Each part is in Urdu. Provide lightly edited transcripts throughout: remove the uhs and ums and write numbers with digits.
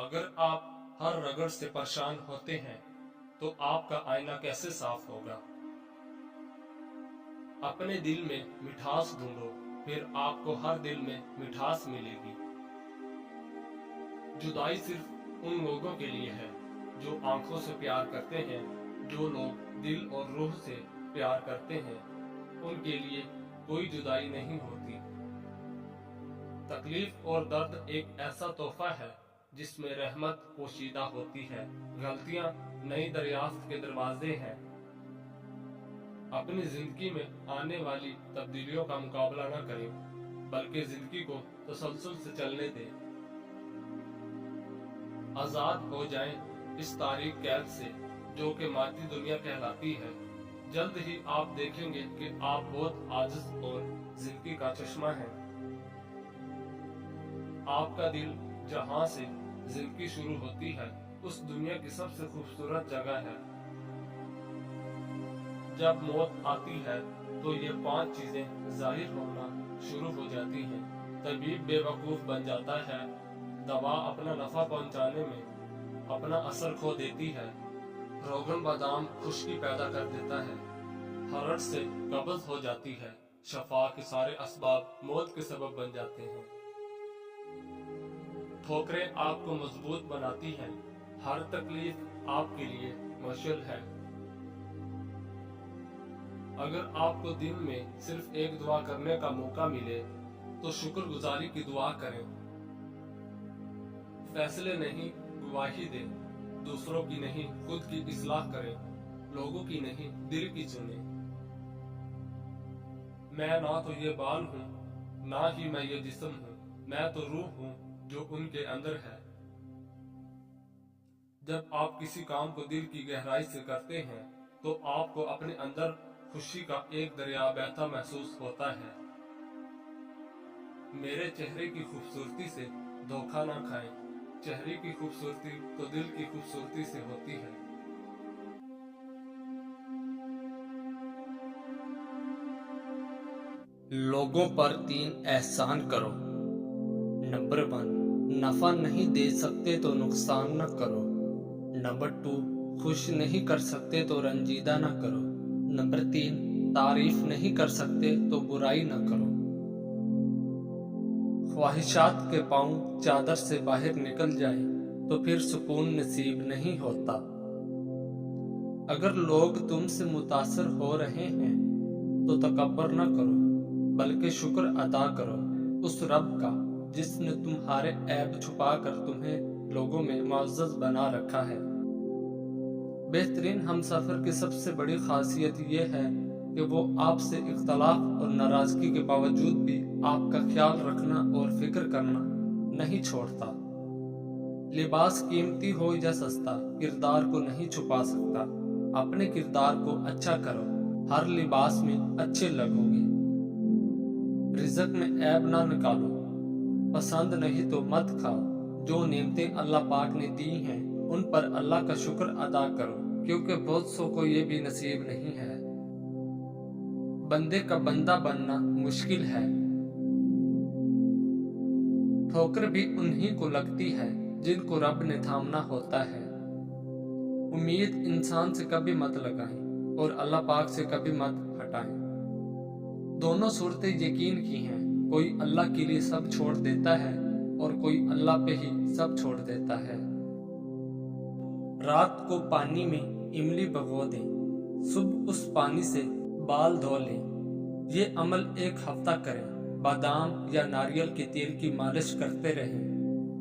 اگر آپ ہر رگڑ سے پریشان ہوتے ہیں تو آپ کا آئینہ کیسے صاف ہوگا؟ اپنے دل میں مٹھاس ڈھونڈو، پھر آپ کو ہر دل میں مٹھاس ملے گی۔ جدائی صرف ان لوگوں کے لیے ہے جو آنکھوں سے پیار کرتے ہیں۔ جو لوگ دل اور روح سے پیار کرتے ہیں ان کے لیے کوئی جدائی نہیں ہوتی۔ تکلیف اور درد ایک ایسا تحفہ ہے جس میں رحمت پوشیدہ ہوتی ہے۔ غلطیاں نئی دریافت کے دروازے ہیں۔ اپنی زندگی میں آنے والی تبدیلیوں کا مقابلہ نہ کریں، بلکہ زندگی کو تسلسل سے چلنے دیں۔ آزاد ہو جائیں اس تاریک قید سے جو کہ مادی دنیا کہلاتی ہے۔ جلد ہی آپ دیکھیں گے کہ آپ بہت عاجز اور زندگی کا چشمہ ہیں۔ آپ کا دل جہاں سے زندگی شروع ہوتی ہے اس دنیا کی سب سے خوبصورت جگہ ہے۔ جب موت آتی ہے تو یہ 5 چیزیں ظاہر ہونا شروع ہو جاتی ہیں۔ طبیب بے وقوف بن جاتا ہے، دوا اپنا نفع پہنچانے میں اپنا اثر کھو دیتی ہے، روغن بادام خشکی پیدا کر دیتا ہے، ہرٹ سے قبض ہو جاتی ہے، شفا کے سارے اسباب موت کے سبب بن جاتے ہیں۔ ٹھوکریں آپ کو مضبوط بناتی ہیں، ہر تکلیف آپ کے لیے مشعل ہے۔ اگر آپ کو دن میں صرف ایک دعا کرنے کا موقع ملے تو شکر گزاری کی دعا کریں۔ فیصلے نہیں گواہی دیں، دوسروں کی نہیں خود کی اصلاح کریں، لوگوں کی نہیں دل کی چنیں۔ میں نہ تو یہ بال ہوں نہ ہی میں یہ جسم ہوں، میں تو روح ہوں جو ان کے اندر ہے۔ جب آپ کسی کام کو دل کی گہرائی سے کرتے ہیں تو آپ کو اپنے اندر خوشی کا ایک دریا بہتا محسوس ہوتا ہے۔ میرے چہرے کی خوبصورتی سے دھوکہ نہ کھائیں، چہرے کی خوبصورتی تو دل کی خوبصورتی سے ہوتی ہے۔ لوگوں پر 3 احسان کرو۔ نمبر 1، نفع نہیں دے سکتے تو نقصان نہ کرو۔ نمبر 2، خوش نہیں کر سکتے تو رنجیدہ نہ کرو۔ نمبر 3، تعریف نہیں کر سکتے تو برائی نہ کرو۔ خواہشات کے پاؤں چادر سے باہر نکل جائیں تو پھر سکون نصیب نہیں ہوتا۔ اگر لوگ تم سے متاثر ہو رہے ہیں تو تکبر نہ کرو، بلکہ شکر ادا کرو اس رب کا جس نے تمہارے عیب چھپا کر تمہیں لوگوں میں معزز بنا رکھا ہے۔ بہترین ہمسفر کی سب سے بڑی خاصیت یہ ہے کہ وہ آپ سے اختلاف اور ناراضگی کے باوجود بھی آپ کا خیال رکھنا اور فکر کرنا نہیں چھوڑتا۔ لباس قیمتی ہو یا سستا، کردار کو نہیں چھپا سکتا۔ اپنے کردار کو اچھا کرو، ہر لباس میں اچھے لگو گے۔ رزق میں عیب نہ نکالو، پسند نہیں تو مت کھاؤ۔ جو نعمتیں اللہ پاک نے دی ہیں ان پر اللہ کا شکر ادا کرو، کیونکہ بہت سو کو یہ بھی نصیب نہیں ہے۔ بندے کا بندہ بننا مشکل ہے، ٹھوکر بھی انہی کو لگتی ہے جن کو رب نے تھامنا ہوتا ہے۔ امید انسان سے کبھی مت لگائیں اور اللہ پاک سے کبھی مت ہٹائیں۔ دونوں صورتیں یقین کی ہیں، کوئی اللہ کے لیے سب چھوڑ دیتا ہے اور کوئی اللہ پہ ہی سب چھوڑ دیتا ہے۔ رات کو پانی میں املی بھگو دیں، صبح اس پانی سے بال دھو لیں۔ یہ عمل 1 ہفتہ کریں، بادام یا ناریل کے تیل کی مالش کرتے رہیں۔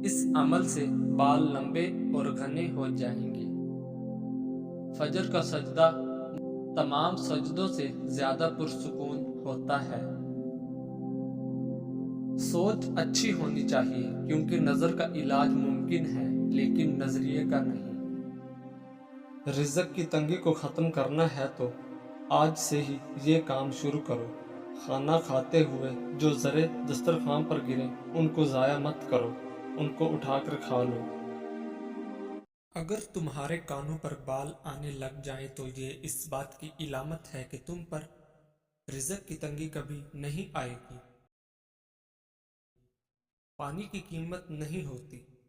اس عمل سے بال لمبے اور گھنے ہو جائیں گے۔ فجر کا سجدہ تمام سجدوں سے زیادہ پرسکون ہوتا ہے۔ سوچ اچھی ہونی چاہیے کیونکہ نظر کا علاج ممکن ہے لیکن نظریے کا نہیں۔ رزق کی تنگی کو ختم کرنا ہے تو آج سے ہی یہ کام شروع کرو۔ کھانا کھاتے ہوئے جو ذرے دسترخوان پر گریں ان کو ضائع مت کرو، ان کو اٹھا کر کھا لو۔ اگر تمہارے کانوں پر بال آنے لگ جائیں تو یہ اس بات کی علامت ہے کہ تم پر رزق کی تنگی کبھی نہیں آئے گی۔ پانی کی قیمت نہیں ہوتی